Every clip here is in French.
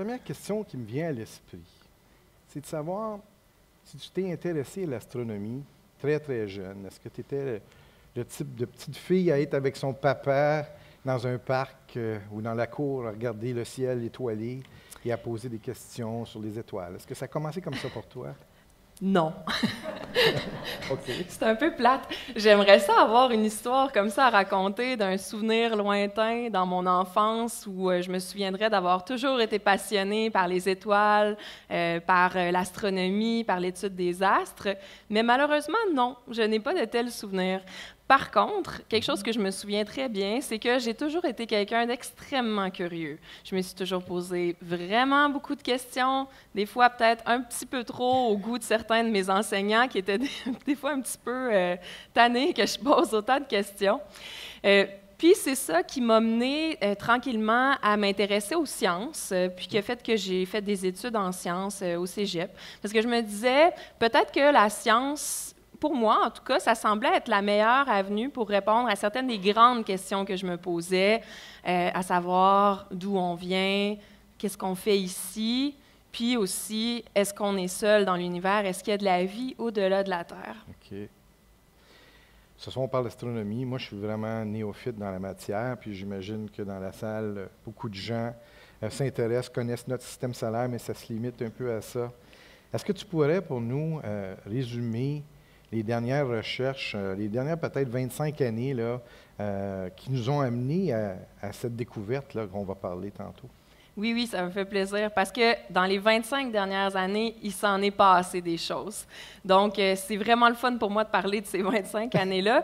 première question qui me vient à l'esprit, c'est de savoir si tu t'es intéressé à l'astronomie très, très jeune. Est-ce que tu étais le type de petite fille à être avec son papa dans un parc ou dans la cour à regarder le ciel étoilé et à poser des questions sur les étoiles? Est-ce que ça a commencé comme ça pour toi? Non. OK. C'est un peu plate. J'aimerais ça avoir une histoire comme ça à raconter d'un souvenir lointain dans mon enfance où je me souviendrais d'avoir toujours été passionnée par les étoiles, par l'astronomie, par l'étude des astres. Mais malheureusement, non, je n'ai pas de tels souvenirs. Par contre, quelque chose que je me souviens très bien, c'est que j'ai toujours été quelqu'un d'extrêmement curieux. Je me suis toujours posé vraiment beaucoup de questions, des fois peut-être un petit peu trop au goût de certains de mes enseignants qui étaient des fois un petit peu tannés que je pose autant de questions. Puis c'est ça qui m'a mené tranquillement à m'intéresser aux sciences, puis qui a fait que j'ai fait des études en sciences au Cégep. Parce que je me disais, peut-être que la science, pour moi, en tout cas, ça semblait être la meilleure avenue pour répondre à certaines des grandes questions que je me posais, à savoir d'où on vient, qu'est-ce qu'on fait ici, puis aussi, est-ce qu'on est seul dans l'univers, est-ce qu'il y a de la vie au-delà de la Terre? OK. Ce soir, on parle d'astronomie. Moi, je suis vraiment néophyte dans la matière, puis j'imagine que dans la salle, beaucoup de gens s'intéressent, connaissent notre système solaire, mais ça se limite un peu à ça. Est-ce que tu pourrais, pour nous, résumer les dernières recherches, les dernières peut-être 25 années là, qui nous ont amenés à cette découverte là, qu'on va parler tantôt? Oui, oui, ça me fait plaisir parce que dans les 25 dernières années, il s'en est passé des choses. Donc, c'est vraiment le fun pour moi de parler de ces 25 années-là.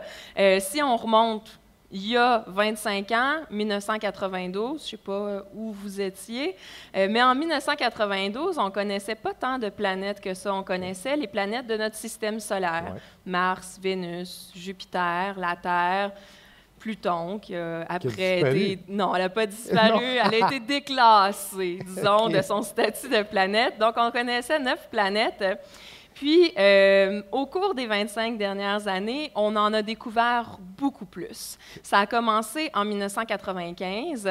Si on remonte il y a 25 ans, 1992, je ne sais pas où vous étiez, mais en 1992, on ne connaissait pas tant de planètes que ça. On connaissait les planètes de notre système solaire. Ouais. Mars, Vénus, Jupiter, la Terre, Pluton, qui a après disparu. été... Non, elle n'a pas disparu, elle a été déclassée, disons, OK. de son statut de planète. Donc, on connaissait 9 planètes. Puis, au cours des 25 dernières années, on en a découvert beaucoup plus. Ça a commencé en 1995.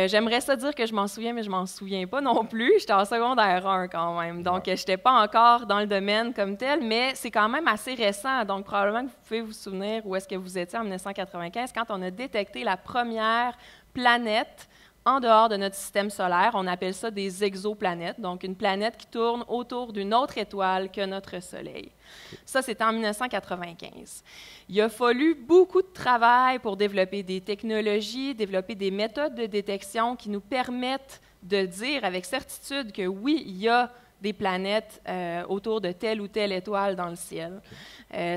J'aimerais ça dire que je m'en souviens, mais je m'en souviens pas non plus. J'étais en secondaire 1 quand même, donc je n'étais pas encore dans le domaine comme tel, mais c'est quand même assez récent. Donc, probablement que vous pouvez vous souvenir où est-ce que vous étiez en 1995, quand on a détecté la première planète en dehors de notre système solaire. On appelle ça des exoplanètes, donc une planète qui tourne autour d'une autre étoile que notre Soleil. Ça, c'était en 1995. Il a fallu beaucoup de travail pour développer des technologies, développer des méthodes de détection qui nous permettent de dire avec certitude que oui, il y a des planètes autour de telle ou telle étoile dans le ciel.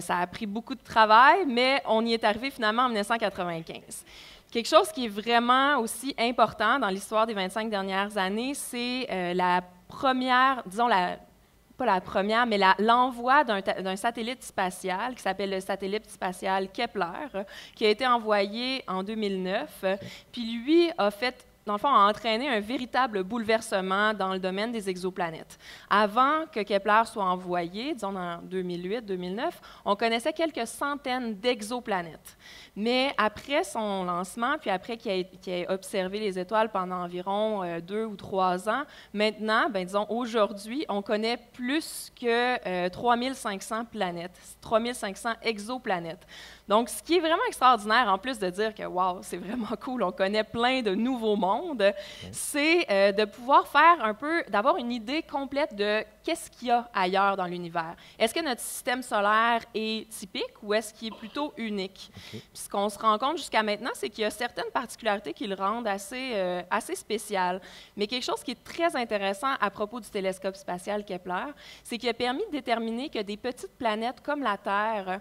Ça a pris beaucoup de travail, mais on y est arrivé finalement en 1995. Quelque chose qui est vraiment aussi important dans l'histoire des 25 dernières années, c'est la première, disons, pas la première, mais l'envoi d'un satellite spatial qui s'appelle le satellite spatial Kepler, qui a été envoyé en 2009. Puis lui a fait, dans le fond, a entraîné un véritable bouleversement dans le domaine des exoplanètes. Avant que Kepler soit envoyé, disons en 2008-2009, on connaissait quelques centaines d'exoplanètes. Mais après son lancement, puis après qu'il ait observé les étoiles pendant environ 2 ou 3 ans, maintenant, ben, disons aujourd'hui, on connaît plus que 3500 planètes, 3500 exoplanètes. Donc, ce qui est vraiment extraordinaire, en plus de dire que, wow, c'est vraiment cool, on connaît plein de nouveaux mondes, c'est de pouvoir faire un peu, d'avoir une idée complète de qu'est-ce qu'il y a ailleurs dans l'univers. Est-ce que notre système solaire est typique ou est-ce qu'il est plutôt unique? Okay. Puis ce qu'on se rend compte jusqu'à maintenant, c'est qu'il y a certaines particularités qui le rendent assez spécial. Mais quelque chose qui est très intéressant à propos du télescope spatial Kepler, c'est qu'il a permis de déterminer que des petites planètes comme la Terre,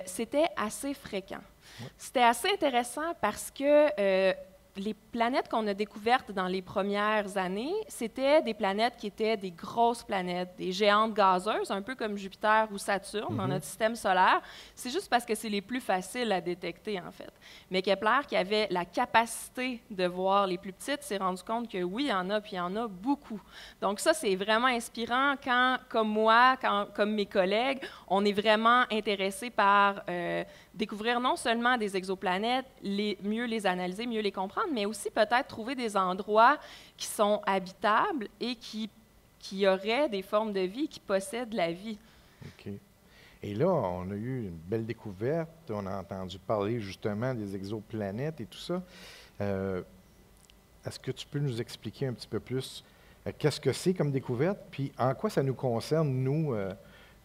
c'était assez fréquent. Ouais. C'était assez intéressant parce que les planètes qu'on a découvertes dans les premières années, c'était des planètes qui étaient des grosses planètes, des géantes gazeuses, un peu comme Jupiter ou Saturne dans notre système solaire. C'est juste parce que c'est les plus faciles à détecter, en fait. Mais Kepler, qui avait la capacité de voir les plus petites, s'est rendu compte que oui, il y en a, puis il y en a beaucoup. Donc ça, c'est vraiment inspirant quand, comme moi, comme mes collègues, on est vraiment intéressés par découvrir non seulement des exoplanètes, mieux les analyser, mieux les comprendre, mais aussi peut-être trouver des endroits qui sont habitables et qui auraient des formes de vie, qui possèdent la vie. OK. Et là, on a eu une belle découverte. On a entendu parler justement des exoplanètes et tout ça. Est-ce que tu peux nous expliquer un petit peu plus qu'est-ce que c'est comme découverte, puis en quoi ça nous concerne, nous,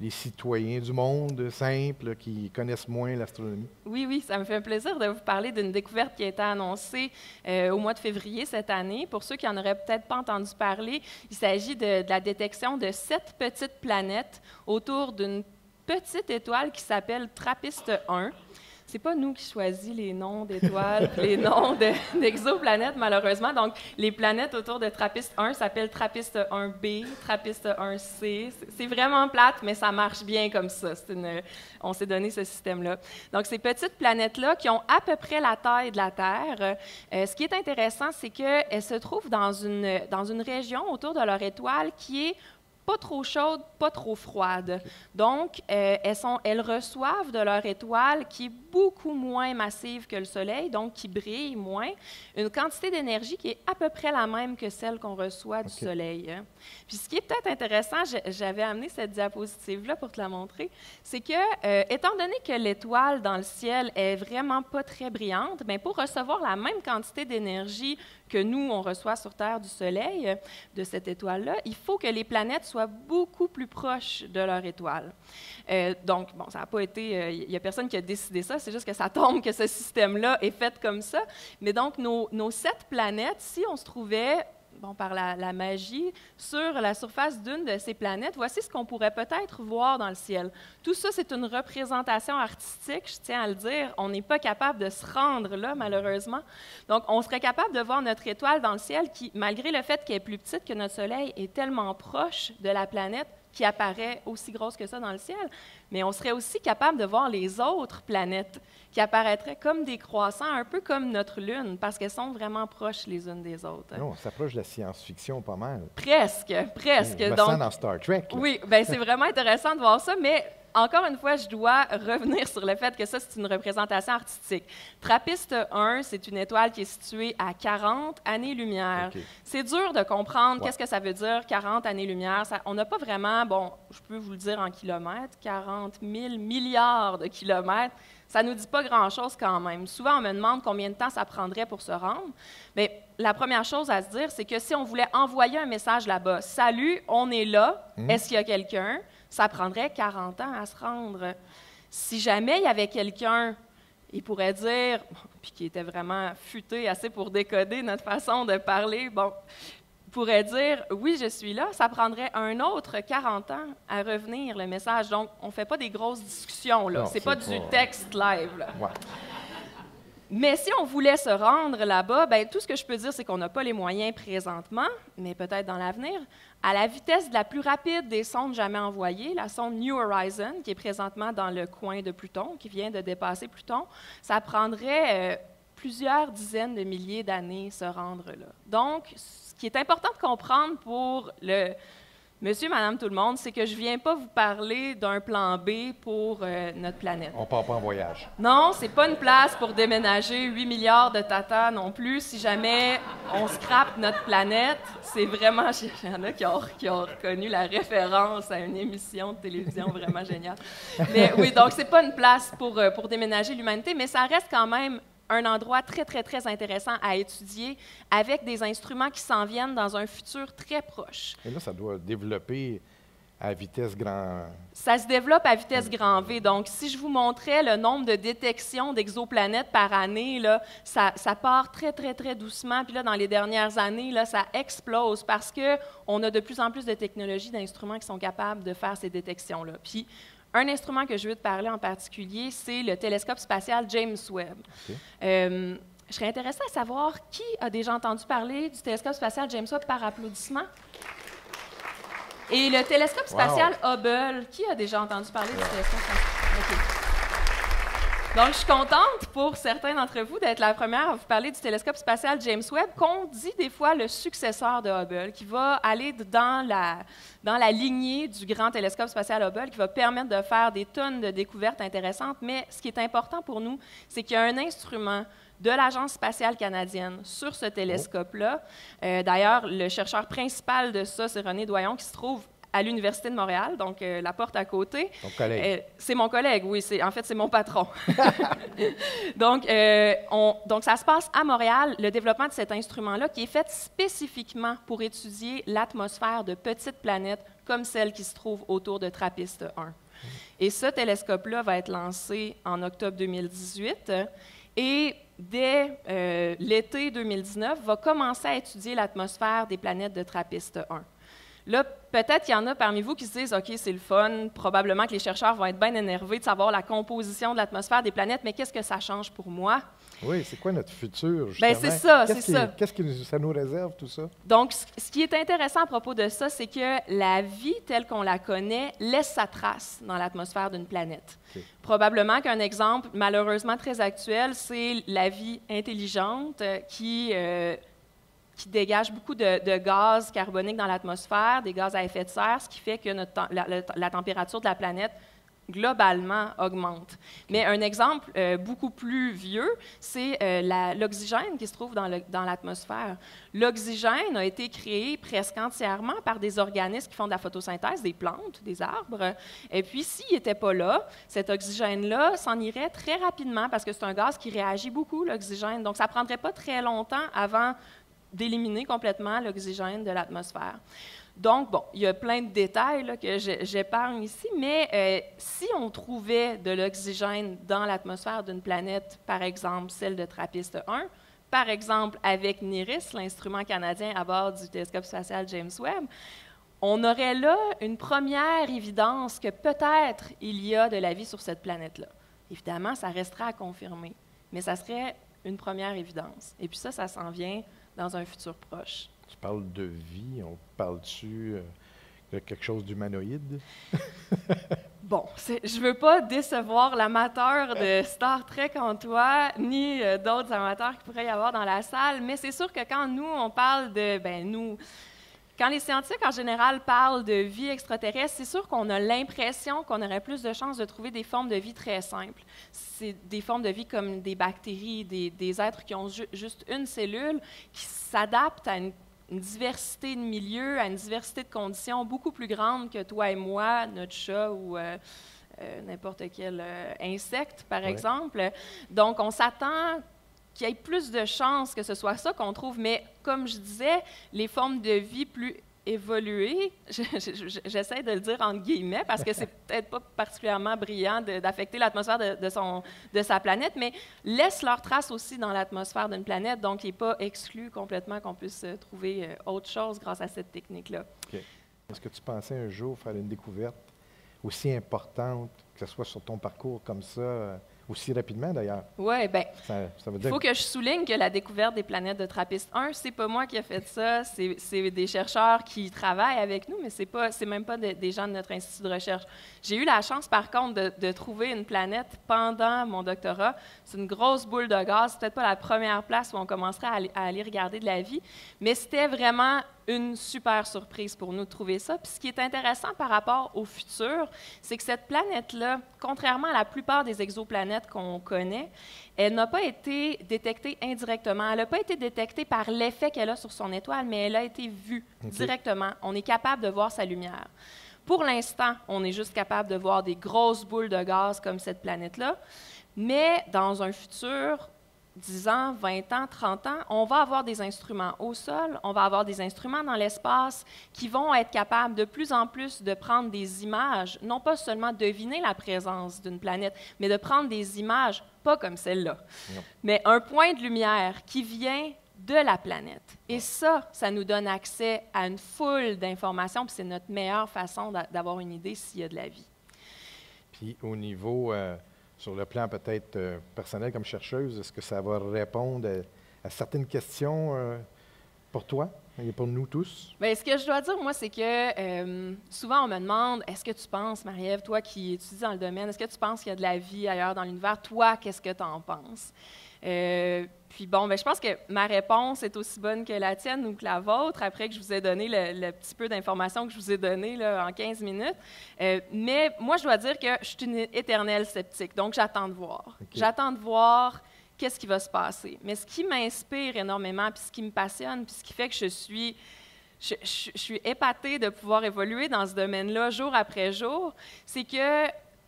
les citoyens du monde simples qui connaissent moins l'astronomie? Oui, ça me fait un plaisir de vous parler d'une découverte qui a été annoncée au mois de février cette année. Pour ceux qui n'en auraient peut-être pas entendu parler, il s'agit de la détection de 7 petites planètes autour d'une petite étoile qui s'appelle TRAPPIST-1. C'est pas nous qui choisissons les noms d'étoiles, les noms d'exoplanètes, malheureusement. Donc, les planètes autour de TRAPPIST-1 s'appellent TRAPPIST-1b, TRAPPIST-1c. C'est vraiment plate, mais ça marche bien comme ça. On s'est donné ce système-là. Donc, ces petites planètes-là qui ont à peu près la taille de la Terre, ce qui est intéressant, c'est qu'elles se trouvent dans une région autour de leur étoile qui est pas trop chaude, pas trop froide. Donc, elles reçoivent de leur étoile, qui est beaucoup moins massive que le Soleil, donc qui brille moins, une quantité d'énergie qui est à peu près la même que celle qu'on reçoit du Soleil. Puis, ce qui est peut-être intéressant, j'avais amené cette diapositive-là pour te la montrer, c'est que, étant donné que l'étoile dans le ciel est vraiment pas très brillante, bien, pour recevoir la même quantité d'énergie que nous, on reçoit sur Terre du Soleil, de cette étoile-là, il faut que les planètes soient beaucoup plus proches de leur étoile. Donc, bon, ça n'a pas été... Il n'y a personne qui a décidé ça, c'est juste que ça tombe que ce système-là est fait comme ça. Mais donc, nos 7 planètes, si on se trouvait... par la magie, sur la surface d'une de ces planètes, voici ce qu'on pourrait peut-être voir dans le ciel. Tout ça, c'est une représentation artistique, je tiens à le dire. On n'est pas capable de se rendre là, malheureusement. Donc, on serait capable de voir notre étoile dans le ciel qui, malgré le fait qu'elle est plus petite que notre Soleil, est tellement proche de la planète qui apparaît aussi grosse que ça dans le ciel. Mais on serait aussi capable de voir les autres planètes qui apparaîtraient comme des croissants, un peu comme notre Lune, parce qu'elles sont vraiment proches les unes des autres. Non, on s'approche de la science-fiction pas mal. Presque. Je me sens dans Star Trek. Là. Oui, bien, c'est vraiment intéressant de voir ça, mais encore une fois, je dois revenir sur le fait que ça, c'est une représentation artistique. TRAPPIST-1, c'est une étoile qui est située à 40 années-lumière. Okay. C'est dur de comprendre qu'est-ce que ça veut dire, 40 années-lumière. On n'a pas vraiment, bon, je peux vous le dire en kilomètres, 40 000 milliards de kilomètres. Ça ne nous dit pas grand-chose quand même. Souvent, on me demande combien de temps ça prendrait pour se rendre. Mais la première chose à se dire, c'est que si on voulait envoyer un message là-bas, « Salut, on est là, est-ce qu'il y a quelqu'un? » Ça prendrait 40 ans à se rendre. Si jamais il y avait quelqu'un, il pourrait dire, puis qui était vraiment futé assez pour décoder notre façon de parler, bon, pourrait dire « Oui, je suis là », ça prendrait un autre 40 ans à revenir, le message. Donc, on ne fait pas des grosses discussions, là. C'est pas du texte live, là. Ouais. Mais si on voulait se rendre là-bas, bien, tout ce que je peux dire, c'est qu'on n'a pas les moyens présentement, mais peut-être dans l'avenir. À la vitesse de la plus rapide des sondes jamais envoyées, la sonde New Horizon, qui est présentement dans le coin de Pluton, qui vient de dépasser Pluton, ça prendrait plusieurs dizaines de milliers d'années se rendre là. Donc, ce qui est important de comprendre pour le monsieur, madame, tout le monde, c'est que je ne viens pas vous parler d'un plan B pour notre planète. On ne part pas en voyage. Non, ce n'est pas une place pour déménager 8 milliards de tatas non plus. Si jamais on scrape notre planète, c'est vraiment... Il y en a qui ont reconnu la référence à une émission de télévision vraiment géniale. Mais oui, donc ce n'est pas une place pour déménager l'humanité, mais ça reste quand même un endroit très, très, très intéressant à étudier avec des instruments qui s'en viennent dans un futur très proche. Et là, ça doit développer à vitesse grand... Ça se développe à vitesse grand V. Donc, si je vous montrais le nombre de détections d'exoplanètes par année, là, ça part très, très, très doucement. Puis là, dans les dernières années, là, ça explose parce qu'on a de plus en plus de technologies, d'instruments qui sont capables de faire ces détections-là. Puis, un instrument que je veux te parler en particulier, c'est le télescope spatial James Webb. Okay. Je serais intéressée à savoir qui a déjà entendu parler du télescope spatial James Webb par applaudissement. Et le télescope spatial Hubble, qui a déjà entendu parler du télescope spatial? Okay. Donc, je suis contente pour certains d'entre vous d'être la première à vous parler du télescope spatial James Webb, qu'on dit des fois le successeur de Hubble, qui va aller dans la lignée du grand télescope spatial Hubble, qui va permettre de faire des tonnes de découvertes intéressantes. Mais ce qui est important pour nous, c'est qu'il y a un instrument de l'Agence spatiale canadienne sur ce télescope-là. D'ailleurs, le chercheur principal de ça, c'est René Doyon, qui se trouve à l'Université de Montréal, donc la porte à côté. Ton collègue. C'est mon collègue, oui. En fait, c'est mon patron. donc, ça se passe à Montréal, le développement de cet instrument-là, qui est fait spécifiquement pour étudier l'atmosphère de petites planètes comme celle qui se trouve autour de TRAPPIST-1. Et ce télescope-là va être lancé en octobre 2018 et dès l'été 2019, va commencer à étudier l'atmosphère des planètes de TRAPPIST-1. Là, peut-être qu'il y en a parmi vous qui se disent « OK, c'est le fun, probablement que les chercheurs vont être bien énervés de savoir la composition de l'atmosphère des planètes, mais qu'est-ce que ça change pour moi? » Oui, c'est quoi notre futur, justement? Bien, c'est ça, Qu'est-ce que ça nous réserve, tout ça? Donc, ce qui est intéressant à propos de ça, c'est que la vie telle qu'on la connaît laisse sa trace dans l'atmosphère d'une planète. Okay. Probablement qu'un exemple malheureusement très actuel, c'est la vie intelligente qui dégage beaucoup de gaz carboniques dans l'atmosphère, des gaz à effet de serre, ce qui fait que la température de la planète, globalement, augmente. Mais un exemple beaucoup plus vieux, c'est l'oxygène qui se trouve dans l'atmosphère. L'oxygène a été créé presque entièrement par des organismes qui font de la photosynthèse, des plantes, des arbres. Et puis, s'il n'était pas là, cet oxygène-là s'en irait très rapidement parce que c'est un gaz qui réagit beaucoup, l'oxygène. Donc, ça ne prendrait pas très longtemps avant d'éliminer complètement l'oxygène de l'atmosphère. Donc, bon, il y a plein de détails là, que j'épargne ici, mais si on trouvait de l'oxygène dans l'atmosphère d'une planète, par exemple celle de TRAPPIST-1, par exemple avec NIRISS, l'instrument canadien à bord du télescope spatial James Webb, on aurait là une première évidence que peut-être il y a de la vie sur cette planète-là. Évidemment, ça restera à confirmer, mais ça serait une première évidence. Et puis ça s'en vient dans un futur proche. Tu parles de vie, on parle-tu de quelque chose d'humanoïde? Bon, je ne veux pas décevoir l'amateur de Star Trek en toi, ni d'autres amateurs qu'il pourrait y avoir dans la salle, mais c'est sûr que quand nous, on parle de... Quand les scientifiques, en général, parlent de vie extraterrestre, c'est sûr qu'on a l'impression qu'on aurait plus de chances de trouver des formes de vie très simples. C'est des formes de vie comme des bactéries, des êtres qui ont juste une cellule, qui s'adaptent à une diversité de milieux, à une diversité de conditions beaucoup plus grande que toi et moi, notre chat ou n'importe quel insecte, par exemple. Donc, on s'attend qu'il y ait plus de chances que ce soit ça qu'on trouve. Mais comme je disais, les formes de vie plus évoluées, j'essaie de le dire entre guillemets parce que c'est peut-être pas particulièrement brillant d'affecter l'atmosphère de sa planète, mais laissent leur trace aussi dans l'atmosphère d'une planète, donc il n'est pas exclu complètement qu'on puisse trouver autre chose grâce à cette technique-là. Okay. Est-ce que tu pensais un jour faire une découverte aussi importante, que ce soit sur ton parcours comme ça, aussi rapidement, d'ailleurs? Oui, bien, ça veut il dire faut que je souligne que la découverte des planètes de TRAPPIST-1, c'est pas moi qui ai fait ça, c'est des chercheurs qui travaillent avec nous, mais c'est même pas des gens de notre institut de recherche. J'ai eu la chance, par contre, de trouver une planète pendant mon doctorat. C'est une grosse boule de gaz, c'est peut-être pas la première place où on commencerait à aller regarder de la vie, mais c'était vraiment une super surprise pour nous de trouver ça. Puis ce qui est intéressant par rapport au futur, c'est que cette planète-là, contrairement à la plupart des exoplanètes qu'on connaît, elle n'a pas été détectée indirectement. Elle n'a pas été détectée par l'effet qu'elle a sur son étoile, mais elle a été vue directement. On est capable de voir sa lumière. Pour l'instant, on est juste capable de voir des grosses boules de gaz comme cette planète-là, mais dans un futur 10 ans, 20 ans, 30 ans, on va avoir des instruments au sol, on va avoir des instruments dans l'espace qui vont être capables de plus en plus de prendre des images, non pas seulement deviner la présence d'une planète, mais de prendre des images, pas comme celle-là, mais un point de lumière qui vient de la planète. Et ça nous donne accès à une foule d'informations, puis c'est notre meilleure façon d'avoir une idée s'il y a de la vie. Puis au niveau... sur le plan peut-être personnel comme chercheuse, est-ce que ça va répondre à certaines questions pour toi Il est pour nous tous. Bien, ce que je dois dire, moi, c'est que souvent, on me demande, est-ce que tu penses, Marie-Ève, toi qui étudies dans le domaine, est-ce que tu penses qu'il y a de la vie ailleurs dans l'univers? Toi, qu'est-ce que tu en penses? Puis bon, ben, je pense que ma réponse est aussi bonne que la tienne ou que la vôtre, après que je vous ai donné le petit peu d'informations que je vous ai donné là, en 15 minutes. Mais moi, je dois dire que je suis une éternelle sceptique, donc j'attends de voir. Okay. J'attends de voir qu'est-ce qui va se passer. Mais ce qui m'inspire énormément, puis ce qui me passionne, puis ce qui fait que je suis épatée de pouvoir évoluer dans ce domaine-là jour après jour, c'est que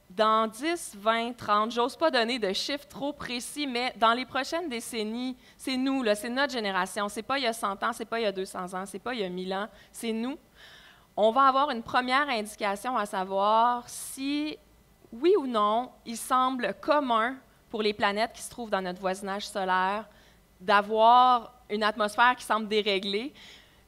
dans 10, 20, 30, j'ose pas donner de chiffres trop précis, mais dans les prochaines décennies, c'est nous, là, c'est notre génération. C'est pas il y a 100 ans, c'est pas il y a 200 ans, c'est pas il y a 1000 ans, c'est nous. On va avoir une première indication à savoir si, oui ou non, il semble commun pour les planètes qui se trouvent dans notre voisinage solaire d'avoir une atmosphère qui semble déréglée.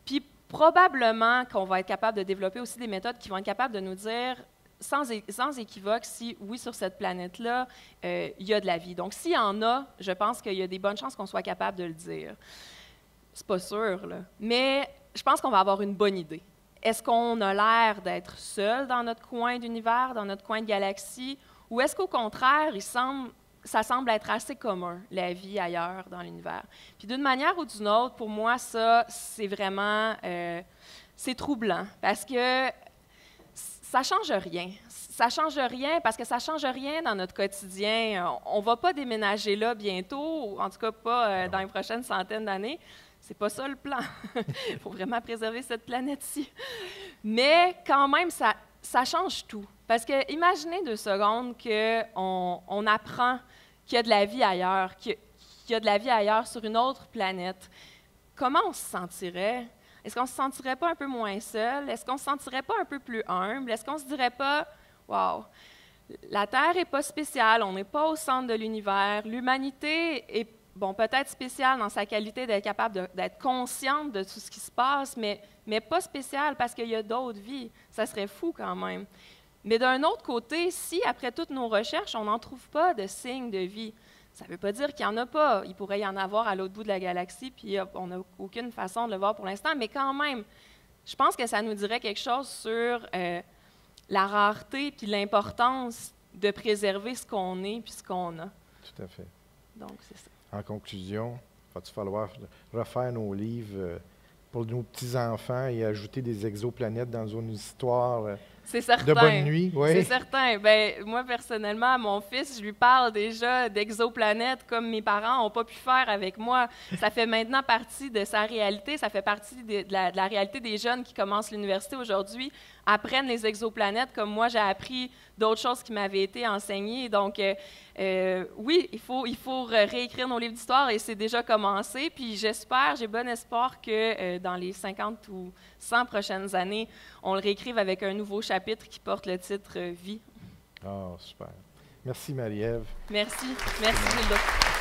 Puis probablement qu'on va être capable de développer aussi des méthodes qui vont être capables de nous dire sans équivoque si, oui, sur cette planète-là, il y a de la vie. Donc, s'il y en a, je pense qu'il y a des bonnes chances qu'on soit capable de le dire. C'est pas sûr, là. Mais je pense qu'on va avoir une bonne idée. Est-ce qu'on a l'air d'être seul dans notre coin d'univers, dans notre coin de galaxie, ou est-ce qu'au contraire, ça semble être assez commun, la vie ailleurs dans l'univers? Puis d'une manière ou d'une autre, pour moi, ça, c'est vraiment... c'est troublant, parce que ça ne change rien. Ça ne change rien parce que ça ne change rien dans notre quotidien. On ne va pas déménager là bientôt, ou en tout cas pas dans les prochaines centaines d'années. C'est pas ça le plan. Il faut vraiment préserver cette planète-ci. Mais quand même, ça change tout. Parce que imaginez 2 secondes qu'on apprend qu'il y a de la vie ailleurs, qu'il y a de la vie ailleurs sur une autre planète. Comment on se sentirait? Est-ce qu'on ne se sentirait pas un peu moins seul? Est-ce qu'on ne se sentirait pas un peu plus humble? Est-ce qu'on ne se dirait pas, « Wow, la Terre n'est pas spéciale, on n'est pas au centre de l'univers. L'humanité est, bon, peut-être spéciale dans sa qualité d'être capable d'être consciente de tout ce qui se passe, mais pas spéciale parce qu'il y a d'autres vies. Ça serait fou quand même. » Mais d'un autre côté, si après toutes nos recherches, on n'en trouve pas de signes de vie, ça ne veut pas dire qu'il n'y en a pas. Il pourrait y en avoir à l'autre bout de la galaxie, puis on n'a aucune façon de le voir pour l'instant. Mais quand même, je pense que ça nous dirait quelque chose sur la rareté puis l'importance de préserver ce qu'on est puis ce qu'on a. Tout à fait. Donc, c'est ça. En conclusion, va-t-il falloir refaire nos livres pour nos petits-enfants et ajouter des exoplanètes dans une histoire c'est certain. de bonne nuit? Oui. C'est certain. Ben, moi, personnellement, mon fils, je lui parle déjà d'exoplanètes comme mes parents n'ont pas pu faire avec moi. Ça fait maintenant partie de sa réalité. Ça fait partie de la réalité des jeunes qui commencent l'université aujourd'hui, apprennent les exoplanètes comme moi, j'ai appris d'autres choses qui m'avaient été enseignées. Donc, oui, il faut réécrire nos livres d'histoire et c'est déjà commencé. Puis j'espère, j'ai bon espoir que dans les 50 ou 100 prochaines années, on le réécrive avec un nouveau chapitre qui porte le titre « Vie ». Ah, super. Merci, Marie-Ève. Merci. Merci, Gilda.